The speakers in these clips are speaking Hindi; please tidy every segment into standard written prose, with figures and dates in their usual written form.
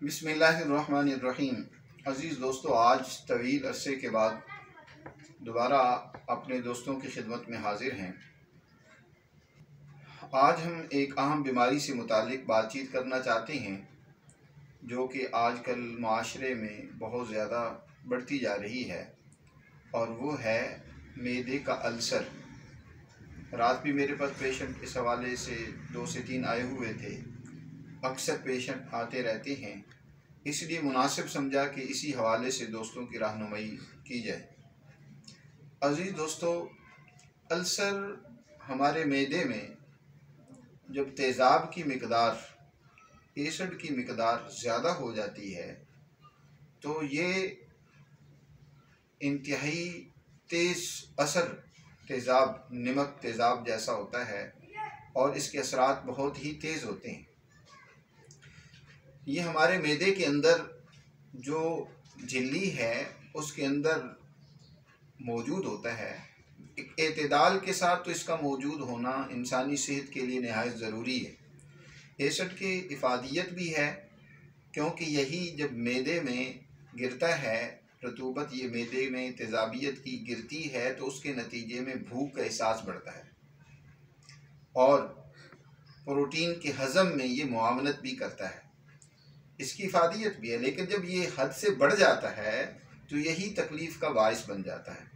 बिस्मिल्लाहिर्रहमानिर्रहीम। अज़ीज़ दोस्तों, आज तवील अरसे के बाद दोबारा अपने दोस्तों की खिदमत में हाजिर हैं। आज हम एक अहम बीमारी से मुतालिक बातचीत करना चाहते हैं जो कि आजकल माशरे में बहुत ज़्यादा बढ़ती जा रही है, और वो है मैदे का अल्सर। रात भी मेरे पास पेशेंट इस हवाले से 2 से 3 आए हुए थे। अक्सर पेशेंट आते रहते हैं, इसलिए मुनासिब समझा कि इसी हवाले से दोस्तों की रहनुमाई की जाए। अज़ीज़ दोस्तों, अल्सर हमारे मैदे में जब तेज़ाब की मिकदार, एसिड की मिकदार ज़्यादा हो जाती है तो ये इंतहाई तेज़ असर तेज़ाब, नमक तेज़ाब जैसा होता है, और इसके असरात बहुत ही तेज़ होते हैं। ये हमारे मैदे के अंदर जो झिल्ली है उसके अंदर मौजूद होता है। एक एतदाल के साथ तो इसका मौजूद होना इंसानी सेहत के लिए नहायत ज़रूरी है। एसिड की इफ़ादियत भी है, क्योंकि यही जब मैदे में गिरता है, रतूबत ये मैदे में तेज़ाबियत की गिरती है तो उसके नतीजे में भूख का एहसास बढ़ता है और प्रोटीन के हज़म में ये मुआवनत भी करता है। इसकी इफ़ादियत भी है, लेकिन जब ये हद से बढ़ जाता है तो यही तकलीफ़ का बाइस बन जाता है।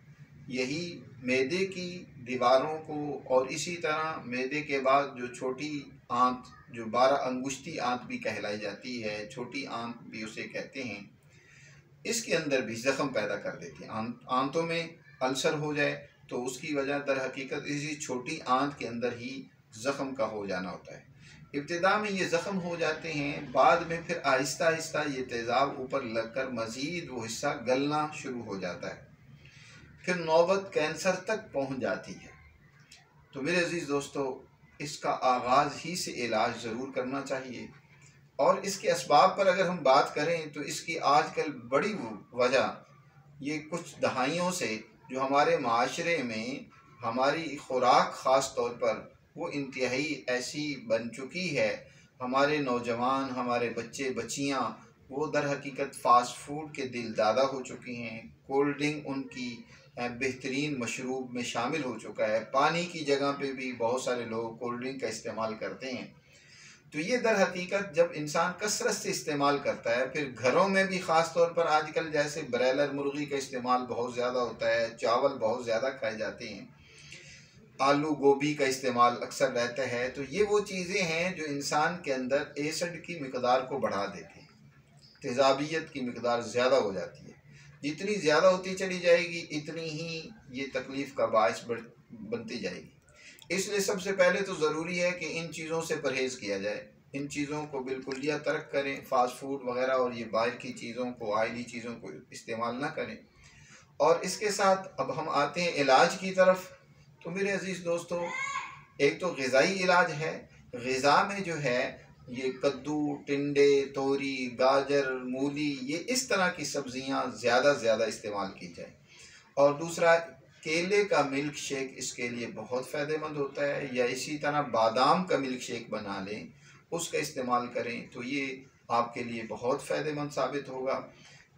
यही मैदे की दीवारों को, और इसी तरह मैदे के बाद जो छोटी आंत, जो 12 अंगुष्ठी आंत भी कहलाई जाती है, छोटी आंत भी उसे कहते हैं, इसके अंदर भी ज़ख़म पैदा कर देती है। आंतों में अल्सर हो जाए तो उसकी वजह दर हकीकत इसी छोटी आंत के अंदर ही ज़ख़म का हो जाना होता है। इब्तिदा में ये ज़ख़म हो जाते हैं, बाद में फिर आहिस्ता आहिस्ता ये तेज़ाब ऊपर लगकर मज़ीद वो हिस्सा गलना शुरू हो जाता है, फिर नौबत कैंसर तक पहुंच जाती है। तो मेरे अज़ीज़ दोस्तों, इसका आगाज़ ही से इलाज ज़रूर करना चाहिए। और इसके असबाब पर अगर हम बात करें तो इसकी आजकल बड़ी वजह ये कुछ दहाइयों से जो हमारे माशरे में हमारी खुराक ख़ास तौर पर वो इंतहाई ऐसी बन चुकी है। हमारे नौजवान, हमारे बच्चे बच्चियाँ वो दर हकीकत फ़ास्ट फूड के दिलदादा हो चुकी हैं। कोल्ड ड्रिंक उनकी बेहतरीन मशरूब में शामिल हो चुका है। पानी की जगह पे भी बहुत सारे लोग कोल्ड ड्रिंक का इस्तेमाल करते हैं। तो ये दर हकीकत जब इंसान कसरत से इस्तेमाल करता है, फिर घरों में भी ख़ास तौर पर आजकल जैसे ब्रॉयलर मुर्गी का इस्तेमाल बहुत ज़्यादा होता है, चावल बहुत ज़्यादा खाए जाते हैं, आलू गोभी का इस्तेमाल अक्सर रहता है। तो ये वो चीज़ें हैं जो इंसान के अंदर एसिड की मिकदार को बढ़ा देती हैं, तेज़ाबियत की मिकदार ज़्यादा हो जाती है। जितनी ज़्यादा होती चली जाएगी इतनी ही ये तकलीफ़ का बायस बनती जाएगी। इसलिए सबसे पहले तो ज़रूरी है कि इन चीज़ों से परहेज़ किया जाए, इन चीज़ों को बिल्कुलिया तर्क करें, फ़ास्ट फूड वग़ैरह और ये बाहर की चीज़ों को, ऑयली चीज़ों को इस्तेमाल ना करें। और इसके साथ अब हम आते हैं इलाज की तरफ। तो मेरे अज़ीज़ दोस्तों, एक तो ग़िज़ाई इलाज है। ग़िज़ा में जो है ये कद्दू, टिंडे, तोरी, गाजर, मूली, ये इस तरह की सब्ज़ियाँ ज़्यादा से ज़्यादा इस्तेमाल की जाए। और दूसरा, केले का मिल्क शेक इसके लिए बहुत फ़ायदेमंद होता है, या इसी तरह बादाम का मिल्क शेक बना लें, उसका इस्तेमाल करें तो ये आपके लिए बहुत फ़ायदेमंद साबित होगा।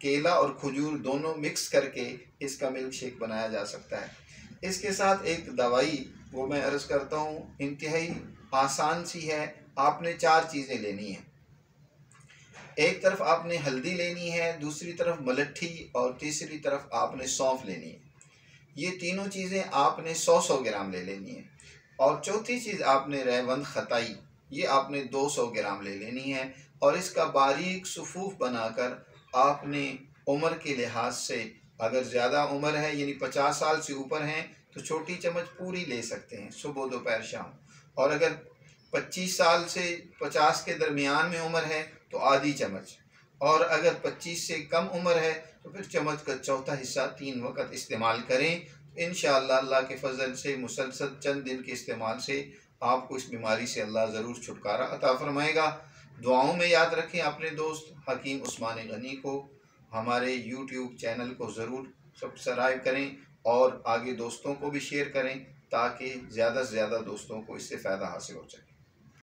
केला और खजूर दोनों मिक्स करके इसका मिल्क शेक बनाया जा सकता है। इसके साथ एक दवाई वो मैं अर्ज़ करता हूँ, इंतहाई आसान सी है। आपने 4 चीज़ें लेनी हैं। एक तरफ आपने हल्दी लेनी है, दूसरी तरफ मलट्ठी, और तीसरी तरफ आपने सौंफ लेनी है। ये तीनों चीज़ें आपने 100-100 ग्राम ले लेनी है। और चौथी चीज़ आपने रहवंद खताई, ये आपने 200 ग्राम ले लेनी है। और इसका बारीक सुफूफ बनाकर आपने उम्र के लिहाज से, अगर ज़्यादा उम्र है यानी 50 साल से ऊपर हैं तो छोटी चम्मच पूरी ले सकते हैं, सुबह दोपहर शाम। और अगर 25 साल से 50 के दरमियान में उम्र है तो आधी चम्मच, और अगर 25 से कम उम्र है तो फिर चम्मच का चौथा हिस्सा 3 वक्त इस्तेमाल करें। इंशाअल्लाह अल्लाह के फ़ज़ल से मुसलसल चंद दिन के इस्तेमाल से आपको इस बीमारी से अल्लाह ज़रूर छुटकारा अता फ़रमाएगा। दुआओं में याद रखें अपने दोस्त हकीम उस्मान गनी को। हमारे यूट्यूब चैनल को ज़रूर सब्सक्राइब करें और आगे दोस्तों को भी शेयर करें, ताकि ज़्यादा से ज़्यादा दोस्तों को इससे फ़ायदा हासिल हो सके।